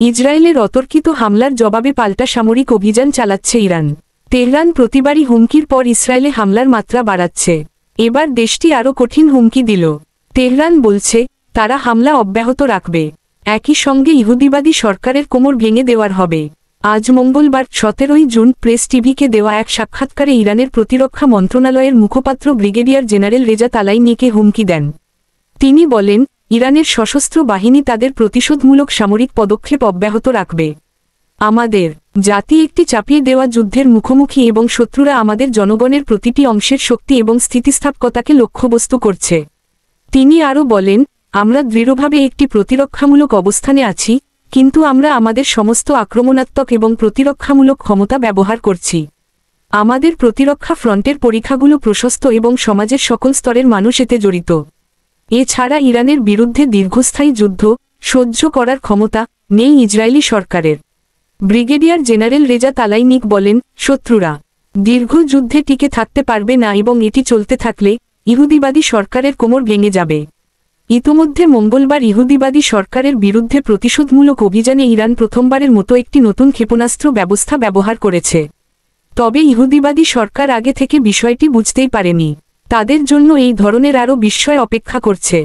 ইসরায়েলের অতর্কিত হামলার জবাবে পাল্টা সামরিক অভিযান চালাচ্ছে ইরান। তেহরান প্রতিবারই হুমকির পর ইসরায়েলে হামলার মাত্রা বাড়াচ্ছে। এবার দেশটি আরও কঠিন হুমকি দিল। তেহরান বলছে তারা হামলা অব্যাহত রাখবে, একই সঙ্গে ইহুদিবাদী সরকারের কোমর ভেঙে দেওয়ার হবে। আজ মঙ্গলবার 17 জুন প্রেস টিভিকে দেওয়া এক সাক্ষাৎকারে ইরানের প্রতিরক্ষা মন্ত্রণালয়ের মুখপাত্র ব্রিগেডিয়ার জেনারেল রেজা তালাইনিকে হুমকি দেন। তিনি বলেন, ইরানের সশস্ত্র বাহিনী তাদের প্রতিশোধমূলক সামরিক পদক্ষেপ অব্যাহত রাখবে। আমাদের জাতি একটি চাপিয়ে দেওয়া যুদ্ধের মুখোমুখি এবং শত্রুরা আমাদের জনগণের প্রতিটি অংশের শক্তি এবং স্থিতিস্থাপকতাকে লক্ষ্যবস্তু করছে। তিনি আরও বলেন, আমরা দৃঢ়ভাবে একটি প্রতিরক্ষামূলক অবস্থানে আছি, কিন্তু আমরা আমাদের সমস্ত আক্রমণাত্মক এবং প্রতিরক্ষামূলক ক্ষমতা ব্যবহার করছি। আমাদের প্রতিরক্ষা ফ্রন্টের পরীক্ষাগুলো প্রশস্ত এবং সমাজের সকল স্তরের মানুষ এতে জড়িত। এছাড়া ইরানের বিরুদ্ধে দীর্ঘস্থায়ী যুদ্ধ সহ্য করার ক্ষমতা নেই ইসরায়েলি সরকারের। ব্রিগেডিয়ার জেনারেল রেজা তালাইনিক বলেন, শত্রুরা দীর্ঘ যুদ্ধে টিকে থাকতে পারবে না এবং এটি চলতে থাকলে ইহুদিবাদী সরকারের কোমর ভেঙে যাবে। ইতোমধ্যে মঙ্গলবার ইহুদিবাদী সরকারের বিরুদ্ধে প্রতিশোধমূলক অভিযানে ইরান প্রথমবারের মতো একটি নতুন ক্ষেপণাস্ত্র ব্যবস্থা ব্যবহার করেছে। তবে ইহুদিবাদী সরকার আগে থেকে বিষয়টি বুঝতেই পারেনি। তাদের জন্য এই ধরনের আরও বিস্ময় অপেক্ষা করছে।